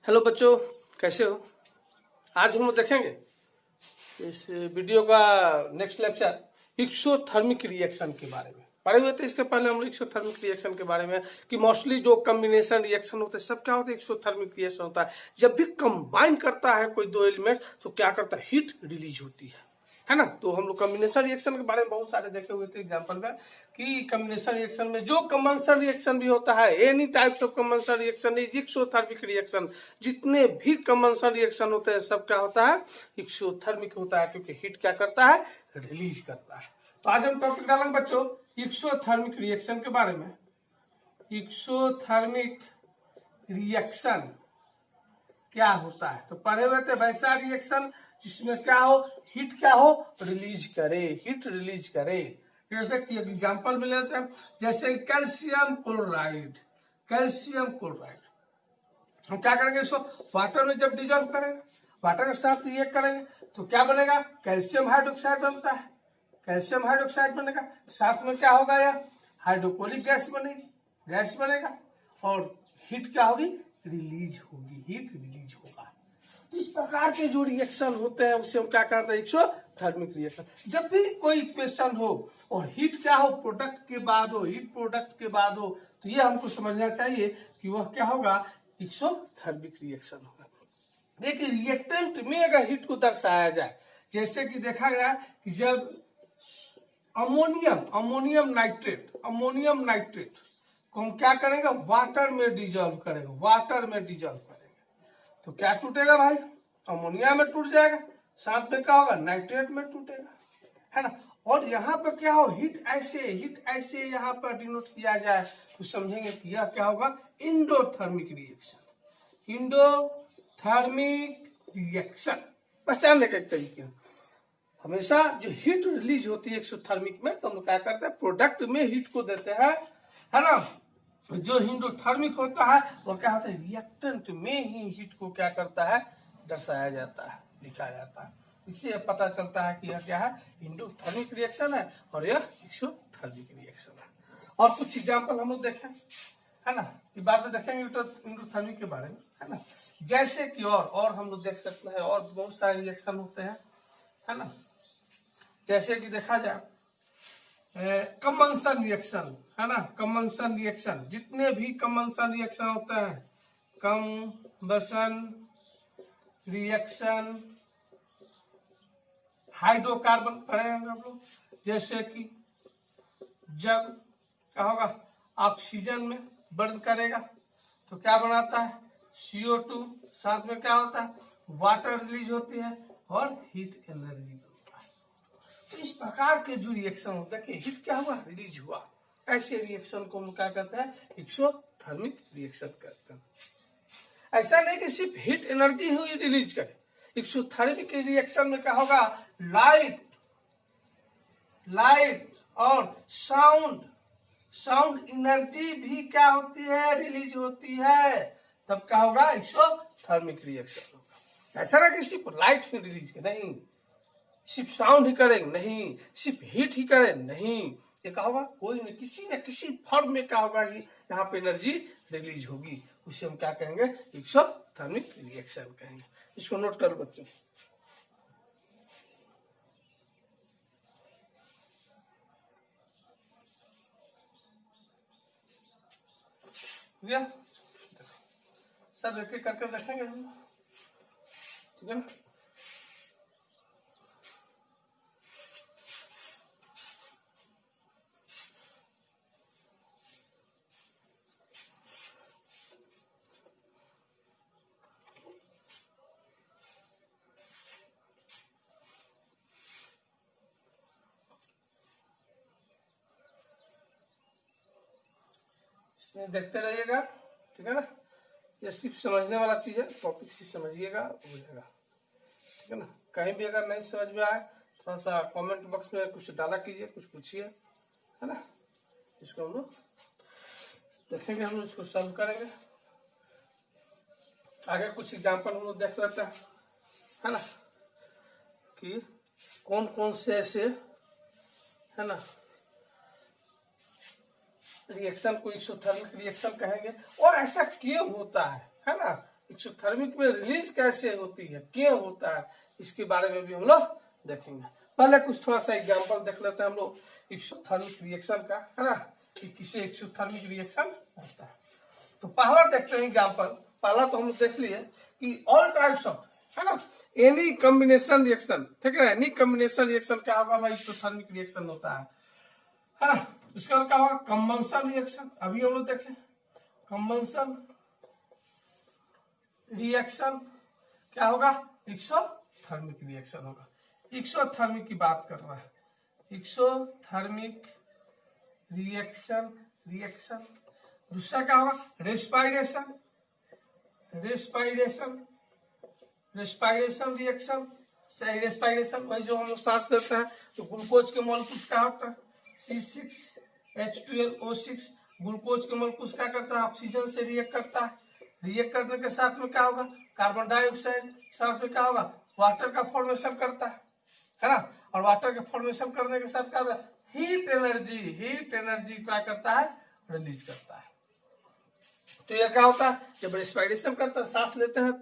Hello बच्चों, कैसे हो। आज हम लोग देखेंगे इस वीडियो का नेक्स्ट लेक्चर एक्सोथर्मिक रिएक्शन के बारे में। पढ़े हुए थे इसके पहले हम लोग एक्सोथर्मिक रिएक्शन के बारे में कि मोस्टली जो कॉम्बिनेशन रिएक्शन होते हैं सब क्या होता है, एक्सोथर्मिक रिएक्शन होता है। जब भी कंबाइन करता है कोई दो एलिमेंट तो क्या करता है, हीट रिलीज होती है ना। तो हम लोग कॉम्बिनेशन रिएक्शन के बारे में बहुत सारे देखे हुए थे एग्जांपल में कि कॉम्बिनेशन रिएक्शन में जो कन्वेंशन रिएक्शन भी होता है, any types of convention reaction is exothermic reaction. जितने भी कन्वेंशन रिएक्शन होते हैं सब क्या होता है, एक्सोथर्मिक होता है, क्योंकि हीट क्या करता है, रिलीज करता है। तो आज हम टॉपिक डालेंगे बच्चों एक्सोथर्मिक रिएक्शन के बारे में। एक्सोथर्मिक रिएक्शन क्या होता है, तो पढ़े हुए थे वैसा रिएक्शन जिसमें क्या हो, हीट क्या हो, रिलीज करे, हीट रिलीज करे। जैसे कि एग्जांपल में लेते हैं, जैसे कैल्शियम क्लोराइड। कैल्शियम क्लोराइड हम क्या करेंगे, इसको वाटर में जब डिजोल्व करेंगे, वाटर के साथ ये करेंगे तो क्या बनेगा, कैल्शियम हाइड्रोक्साइड बनता है। कैल्शियम हाइड्रोक्साइड बनेगा, साथ में क्या होगा, यार हाइड्रोक्लोरिक गैस बनेगी, गैस बनेगा और हीट क्या होगी, रिलीज होगी, हीट रिलीज होगा। तो इस प्रकार के जो रिएक्शन होते हैं उसे हम क्या कहते हैं, एक्सोथर्मिक रिएक्शन। जब भी कोई इक्वेशन हो और हीट क्या हो, प्रोडक्ट के बाद हो, हीट प्रोडक्ट के बाद हो, तो ये हमको समझना चाहिए कि वह क्या होगा, एक्सोथर्मिक रिएक्शन होगा। देखिए रिएक्टेंट में अगर हीट को दर्शाया जाए, जैसे कि देखा गया कि जब अमोनियम नाइट्रेट को हम क्या करेंगे, वाटर में डिजोल्व करेंगे, वाटर में डिजोल्व करेंगे तो क्या टूटेगा भाई, अमोनिया में टूट जाएगा, साथ में क्या होगा, नाइट्रेट में टूटेगा, है ना। और यहाँ पर क्या हो, हीट ऐसे यहाँ पर डिनोट किया जाए तो समझेंगे कि यह क्या होगा, इंडोथर्मिक रिएक्शन। इंडोथर्मिक रिएक्शन पहचानने का एक तरीके, हमेशा जो हीट रिलीज होती है एक्सोथर्मिक में तो हम लोग क्या करते हैं, प्रोडक्ट में हीट को देते हैं, है ना। जो इंडोथर्मिक होता है वो क्या होता है, रिएक्टेंट में ही हीट को क्या करता है, दर्शाया जाता है, लिखा जाता है। इससे पता चलता है कि यह क्या है, इंडोथर्मिक रिएक्शन है और यह एक्सोथर्मिक रिएक्शन है। और कुछ एग्जांपल हम लोग देखें, है ना, ये बात में देखेंगे इंडोथर्मिक के बारे में, है ना। जैसे कि और हम लोग देख सकते हैं, और बहुत सारे रिएक्शन होते हैं, है ना। जैसे कि देखा जाए कन्वेंशन रिएक्शन, है ना, कन्वेंशन रिएक्शन, जितने भी कन्वेंशन रिएक्शन होते हैं, कन्वेंशन रिएक्शन हाइड्रोकार्बन पढ़ेंगे हम लोग। जैसे कि जब क्या होगा, ऑक्सीजन में बर्न करेगा तो क्या बनाता है, CO2, साथ में क्या होता है, वाटर रिलीज होती है और हीट एनर्जी। तो इस प्रकार के जो रिएक्शन होता है, हीट क्या हुआ, रिलीज हुआ, ऐसे रिएक्शन को हम क्या कहते हैं, एक्सोथर्मिक रिएक्शन कहते हैं। ऐसा नहीं कि सिर्फ हीट एनर्जी ही रिलीज करे, एक्सोथर्मिक रिएक्शन में क्या होगा, लाइट और साउंड एनर्जी भी क्या होती है, रिलीज होती है, तब क्या होगा, एक्सोथर्मिक रिएक्शन होगा। ऐसा ना कि सिर्फ लाइट ही रिलीज करे, नहीं, सिर्फ साउंड ही करेंगे नहीं, सिर्फ हीट ही करें नहीं, ये क्या होगा, कोई न किसी फॉर्म में क्या होगा, यहाँ पे एनर्जी रिलीज होगी, उसे हम क्या कहेंगे, एक्सोथर्मिक रिएक्शन कहेंगे। इसको नोट करो बच्चों। सर एक एक करके देखेंगे हम, ठीक है ना। इसमें देखते रहिएगा, ठीक है ना। ये सिर्फ समझने वाला चीज है, टॉपिक सिर्फ समझिएगा, हो जाएगा, ठीक है ना। कहीं भी अगर नहीं समझ में आए थोड़ा सा कमेंट बॉक्स में कुछ डाला कीजिए, कुछ पूछिए, है ना। इसको हम लोग देखेंगे, हम लोग इसको सॉल्व करेंगे। आगे कुछ एग्जांपल हम लोग देख लेते हैं, है ना, कि कौन कौन से ऐसे, है ना, रिएक्शन को एक्सोथर्मिक रिएक्शन कहेंगे और ऐसा क्यों होता है ना। एक्सोथर्मिक में रिलीज कैसे होती है, क्यों होता है, इसके बारे में भी हम लोग देखेंगे। पहले कुछ थोड़ा सा एग्जांपल देख लेते हैं हम लोग एक्सोथर्मिक रिएक्शन का, है ना, कि किसे एक्सोथर्मिक रिएक्शन होता है। तो पहला देखते हैं एग्जांपल। पहला तो हम लोग देख लिए कि ऑल टाइप्स ऑफ, है ना, एनी कॉम्बिनेशन रिएक्शन, ठीक है, एनी कॉम्बिनेशन रिएक्शन क्या होगा भाई, एक्सोथर्मिक रिएक्शन होता है ना। उसके बाद क्या होगा, कंबंशन रिएक्शन, अभी हम लोग देखें कंबंशन रिएक्शन क्या होगा, एक्सोथर्मिक रिएक्शन होगा। एक्सोथर्मिक की बात कर रहा है, एक्सोथर्मिक रिएक्शन रिएक्शन। दूसरा क्या होगा, respiration, respiration, respiration reaction, respiration वही जो हम लोग सांस लेते हैं, तो ग्लूकोज के मॉलिक्यूल्स क्या होता है, C6H12O6, ग्लूकोज के मॉलिक्यूल्स क्या करता है, ऑक्सीजन से रिएक्ट करता है, रिएक्ट करने के साथ में क्या होगा, कार्बन डाइऑक्साइड, साथ में क्या होगा, वाटर का फॉर्मेशन करता है ना, और वाटर के फॉर्मेशन करने के साथ क्या होगा, हीट एनर्जी, हीट एनर्जी क्या करता है, रिलीज करता है। तो ये क्या होता है, जब रेस्पिरेशन करता है, सांस लेते हैं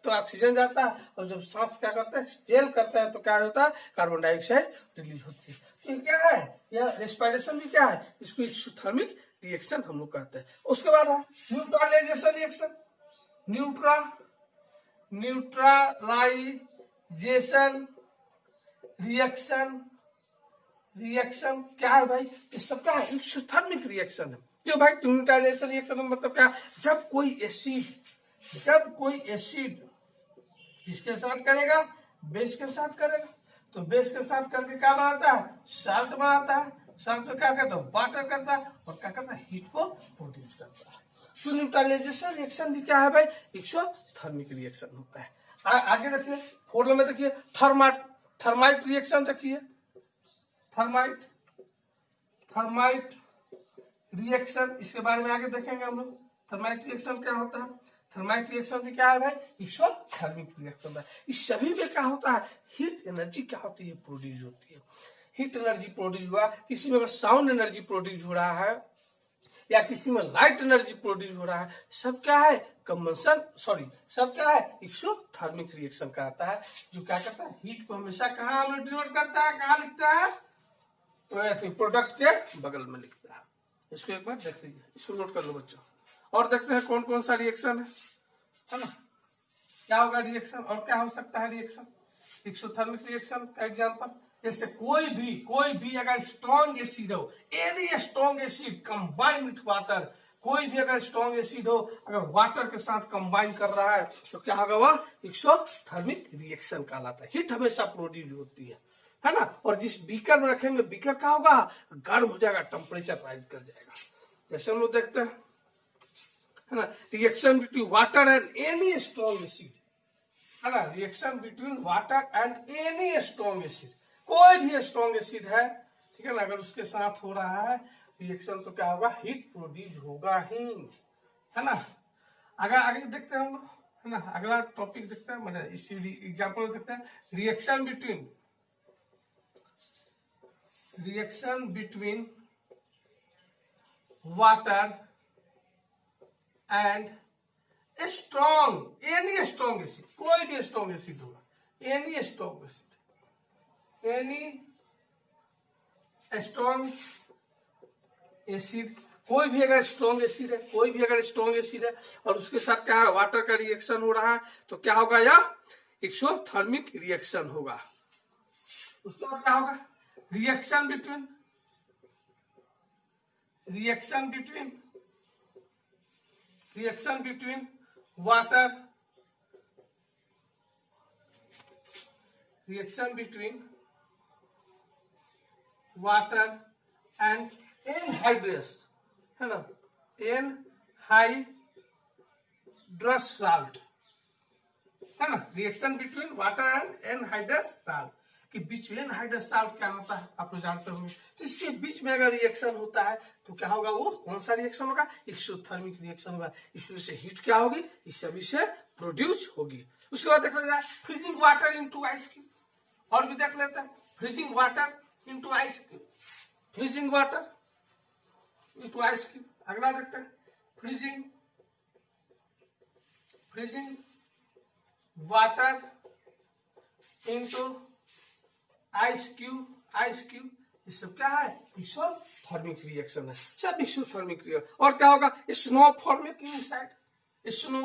तो ऑक्सीजन जाता है, और जब सांस क्या करता है, एक्सहेल करता है, तो क्या होता है, कार्बन डाइऑक्साइड रिलीज होती है। तो ये क्या है, यह रेस्पिरेशन भी क्या है, इसको एक्सोथर्मिक रिएक्शन हम लोग कहते हैं। उसके बाद है neutralisation reaction, neutralisation reaction, reaction क्या है भाई, ये सब क्या है, एक्सोथर्मिक रिएक्शन है। जो भाई न्यूट्रलाइजेशन रिएक्शन मतलब क्या, जब कोई एसिड किसके साथ करेगा, बेस के साथ करेगा, तो बेस के साथ करके क्या बनाता है, साल्ट बनाता है, साल्ट में क्या करता है, वाटर करता है, और क्या करता है, हीट को प्रोड्यूस करता है। तो न्यूट्रलाइजेशन रिएक्शन भी क्या है भाई, एक्सोथर्मिक रिएक्शन होता है। आगे देखिए, फोर्थ में देखिए थर्माइट रिएक्शन देखिए, थर्माइट रिएक्शन, इसके बारे में आगे देखेंगे हम लोग। थर्माइट रिएक्शन क्या होता है, थर्माइट रिएक्शन भी क्या है भाई, एक्सोथर्मिक रिएक्शन होता है। इस सभी में क्या होता है, हीट एनर्जी क्या होती है, प्रोड्यूस होती है। हीट एनर्जी प्रोड्यूस हुआ, किसी में अगर साउंड एनर्जी प्रोड्यूस हो रहा है, या किसी में लाइट एनर्जी प्रोड्यूस हो रहा है, सब क्या है, कंबंशन, सब क्या है, एक्सोथर्मिक रिएक्शन कहता है। जो क्या करता है, हीट को हमेशा कहाँ डिनोट करता है, कहाँ लिखता है, प्रोडक्ट के बगल में लिखता है। इसको एक बार देख लीजिए, इसको नोट कर लो बच्चों। और देखते हैं कौन कौन सा रिएक्शन है ना, क्या होगा रिएक्शन, और क्या हो सकता है रिएक्शन, एक्सोथर्मिक रिएक्शन का एग्जांपल, जैसे कोई भी अगर स्ट्रॉन्ग एसिड हो, any strong acid combine with water, कोई भी अगर स्ट्रॉन्ग एसिड हो, अगर वाटर के साथ कंबाइन कर रहा है, तो क्या होगा, वह एक्सोथर्मिक रिएक्शन कहलाता है। हीट हमेशा प्रोड्यूस होती है ना। और जिस बीकर में रखेंगे, बीकर क्या होगा, गर्म हो जाएगा, टेम्परेचर राइज कर जाएगा। जैसे हम लोग देखते हैं, है ना, reaction between water and any strong acid, है ना, reaction between water and any strong acid, कोई भी स्ट्रॉन्ग एसिड है, ठीक है ना, अगर उसके साथ हो रहा है रिएक्शन, तो क्या होगा, हीट प्रोड्यूस होगा ही, है ना। अगर आगे देखते हैं हम लोग, है ना, अगला टॉपिक देखते हैं, मतलब इस एग्जांपल देखते हैं, reaction between water and strong, any strong acid, कोई भी स्ट्रॉन्ग एसिड होगा, एनी स्ट्रॉन्ग एसिड, कोई भी अगर स्ट्रॉन्ग एसिड है, और उसके साथ क्या है, वाटर का रिएक्शन हो रहा है, तो क्या होगा, यह एक्सोथर्मिक रिएक्शन होगा। उसके बाद क्या होगा, reaction between water, and anhydrous, है ना, एनहाइड्रस साल्ट, है ना, reaction between water and anhydrous salt के बीच में, एनहाइड्रस साल्ट क्या होता है आप लोग जानते होंगे। तो इसके बीच में अगर रिएक्शन होता है, तो क्या होगा, वो कौन सा रिएक्शन होगा, एक्सोथर्मिक रिएक्शन होगा। इसमें से हीट क्या होगी, इस सभी से प्रोड्यूस होगी। उसके बाद देखा जाए freezing water into ice cube, और भी देख लेते हैं, freezing water into ice cube, freezing water into ice cube. अगला देखते हैं, freezing freezing water into ice cube, ये सब क्या है? एक्सोथर्मिक रिएक्शन है, सब एक्सोथर्मिक रिएक्शन। और क्या होगा? स्नो फॉर्मिंग इनसाइड, स्नो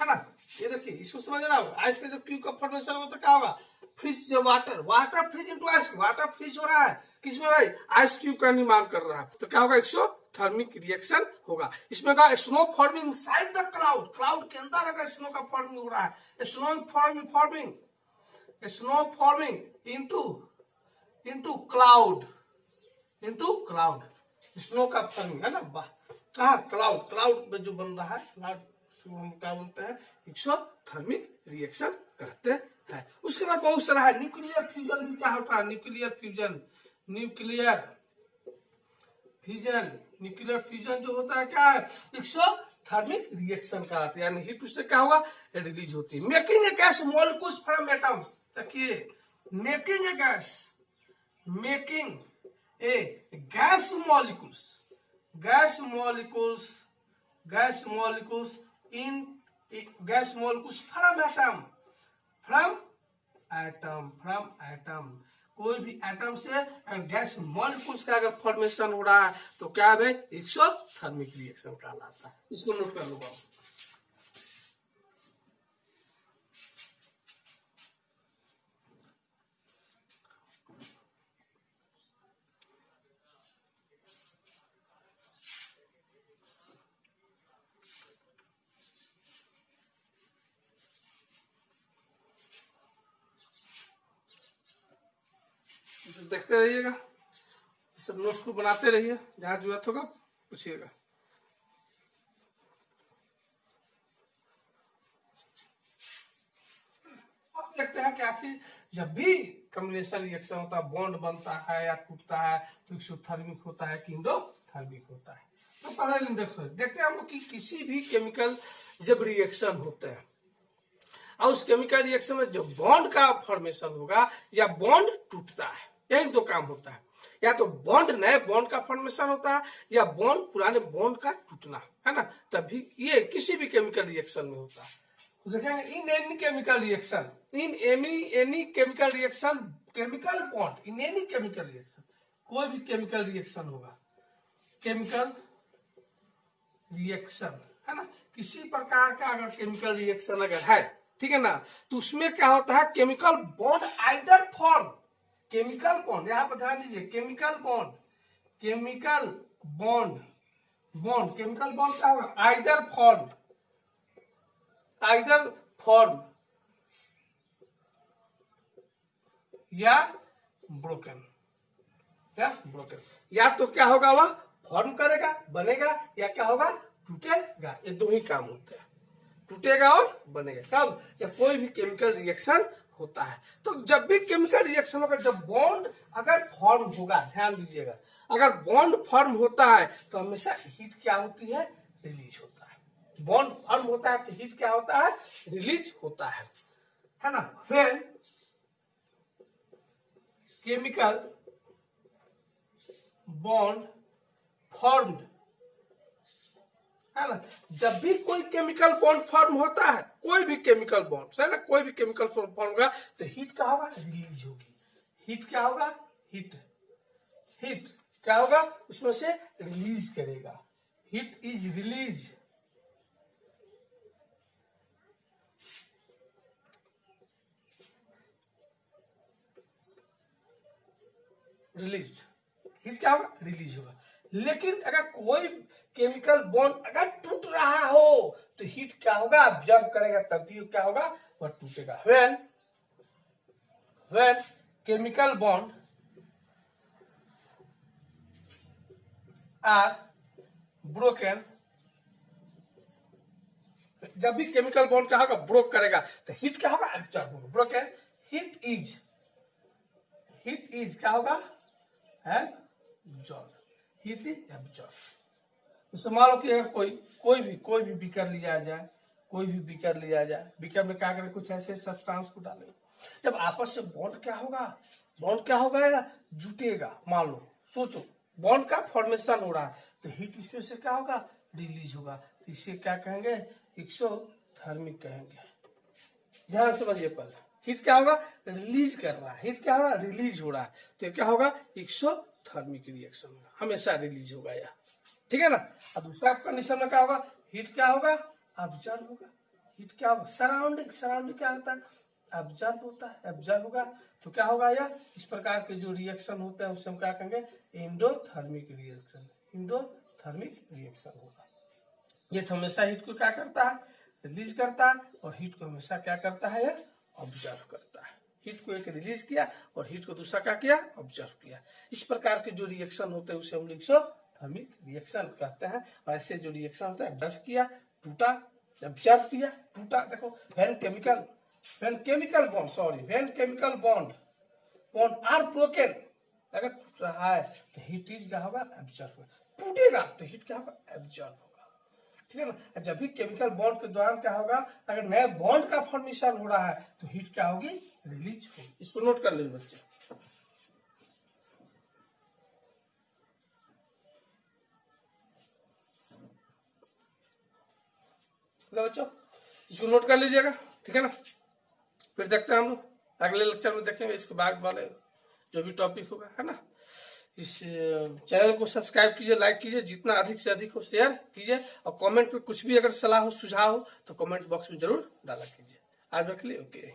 है ना। ये देखिए, इसको समझना होगा। आइस का जब क्यूब का फॉर्मेशन होगा तो क्या होगा? फ्रीज जो water freeze into ice, water freeze हो रहा है किसमें भाई? आइस क्यूब का निर्माण कर रहा है, तो क्या होगा? एक्सोथर्मिक रिएक्शन होगा। इसमें का snow forming inside the cloud के अंदर अगर स्नो का फॉर्मिंग हो रहा है, snow forming into cloud, snow का फॉर्मिंग है ना। कहा? क्लाउड में जो बन रहा है, क्लाउड हम क्या बोलते हैं? एक्सोथर्मिक रिएक्शन कहते हैं। उसके बाद बहुत सारा है। न्यूक्लियर फ्यूजन भी क्या होता है? न्यूक्लियर फ्यूजन जो होता है क्या है? एक्सोथर्मिक रिएक्शन का अर्थ, यानी हीट उससे क्या होगा? रिलीज होती है। Making a gas molecules from atoms, देखिए making a gas molecules from atom, कोई भी एटम से गैस मॉलिक्यूल्स का अगर फॉर्मेशन हो रहा है तो क्या है? एक्सोथर्मिक रिएक्शन कहलाता है। इसको नोट कर लो। देखते रहिएगा, सब नोट्स को बनाते रहिए, जहां जरूरत होगा पूछिएगा। अब देखते हैं कि आखिर जब भी कॉम्बिनेशन रिएक्शन होता है, बॉन्ड बनता है या टूटता है, तो एक्सोथर्मिक होता है कि एंडोथर्मिक होता है। तो पहले इंडेक्स देखते हैं हम लोग कि किसी भी केमिकल जब रिएक्शन होते हैं और उस केमिकल रिएक्शन में जो बॉन्ड का फॉर्मेशन होगा या बॉन्ड टूटता है, यही दो काम होता है। या तो बॉन्ड नए बॉन्ड का फॉर्मेशन होता है या बॉन्ड पुराने बॉन्ड का टूटना, है ना। तभी ये किसी भी केमिकल रिएक्शन में होता है। तो देखेंगे in any chemical reaction, chemical bond in any chemical reaction, कोई भी केमिकल रिएक्शन होगा, केमिकल रिएक्शन है ना, किसी प्रकार का अगर केमिकल रिएक्शन अगर है, ठीक है ना, तो उसमें क्या होता है? Chemical bond either form, chemical bond, यहां पर ध्यान दीजिए, केमिकल बॉन्ड क्या होगा? आइदर फॉर्म या ब्रोकन, या तो क्या होगा? वह फॉर्म करेगा, बनेगा, या क्या होगा? टूटेगा। ये दो ही काम होते हैं, टूटेगा और बनेगा। कब? जब कोई भी केमिकल रिएक्शन होता है। तो जब भी केमिकल रिएक्शन होगा, जब बॉन्ड अगर फॉर्म होगा, ध्यान दीजिएगा, अगर बॉन्ड फॉर्म होता है तो हमेशा हीट क्या होती है? रिलीज होता है। बॉन्ड फॉर्म होता है तो हीट क्या होता है? रिलीज होता है ना। व्हेन केमिकल बॉन्ड फॉर्म्ड, है ना, जब भी कोई केमिकल बॉन्ड फॉर्म होता है, कोई भी केमिकल बॉन्ड है ना, कोई भी केमिकल फॉर्म होगा तो हीट क्या होगा? रिलीज होगी। हीट क्या होगा? हीट क्या होगा? उसमें से रिलीज करेगा। हीट इज रिलीज, हीट क्या होगा? रिलीज होगा। लेकिन अगर कोई केमिकल बॉन्ड अगर टूट रहा हो तो हीट क्या होगा? ऑब्जर्व करेगा, तभी क्या होगा? वह टूटेगा। When chemical bond are broken, जब भी केमिकल बॉन्ड क्या होगा? ब्रोक करेगा तो हीट क्या होगा? ऑब्जर्व होगा। ब्रोकन हीट इज क्या होगा? Absorb, heat is absorb. जैसे मान लो कि अगर कोई भी बीकर लिया जाए, बीकर में क्या करें? कुछ ऐसे सब्सटेंस को डालें, जब आपस से बॉन्ड क्या होगा? जुटेगा। मान लो, सोचो बॉन्ड का फॉर्मेशन हो रहा है तो हीट इसमें से क्या होगा? रिलीज होगा। तो इसे क्या कहेंगे, एक्सोथर्मिक कहेंगे। ध्यान से समझिए, पहले हीट क्या होगा, रिलीज कर रहा है, हीट क्या हो रहा है, रिलीज हो रहा है, तो क्या होगा, एक्सोथर्मिक रिएक्शन होगा, हमेशा रिलीज होगा यह, ठीक है ना। और दूसरा कंडीशन में क्या होगा, हीट क्या होगा, ऑब्जर्व होगा। हीट क्या होगा, सराउंडिंग, सराउंडिंग क्या होता है, ऑब्जर्व होता है, ऑब्जर्व होगा, तो क्या होगा, यह इस प्रकार के जो रिएक्शन होते हैं उसे हम क्या कहेंगे, एंडोथर्मिक रिएक्शन, एंडोथर्मिक रिएक्शन होगा। ये तो हमेशा हीट को क्या करता है, रिलीज करता है, और हीट को हमेशा क्या करता है, यह ऑब्जर्व करता है। हीट को एक रिलीज किया और हीट को दूसरा क्या किया, ऑब्जर्व किया। इस प्रकार के जो रिएक्शन होते हैं उसे हम एक्सोथर्मिक रिएक्शन कहते हैं। और ऐसे जो रिएक्शन होता है, ऑब्जर्व किया, टूटा, ऑब्जर्व किया, टूटा। देखो when chemical bond are broken, अगर टूट रहा है तो हीट इज क्या होगा, एब्जॉर्ब, टूटेगा तो हीट क्या होगा, एब्जॉर्ब होगा, ठीक है ना। जब भी केमिकल बॉन्ड के दौरान क्या होगा, अगर नए बॉन्ड का फॉर्मेशन हो रहा है तो हीट क्या होगी, रिलीज होगी। इसको नोट कर लीजिए बच्चे। बच्चों इसको नोट कर लीजिएगा, ठीक है ना। फिर देखते हैं हम लोग अगले लेक्चर में, देखेंगे इसके बाद वाले जो भी टॉपिक होगा, है ना। इस चैनल को सब्सक्राइब कीजिए, लाइक कीजिए, जितना अधिक से अधिक हो शेयर कीजिए, और कमेंट में कुछ भी अगर सलाह हो, सुझाव हो तो कमेंट बॉक्स में जरूर डाला कीजिए। आज रख लिए, ओके।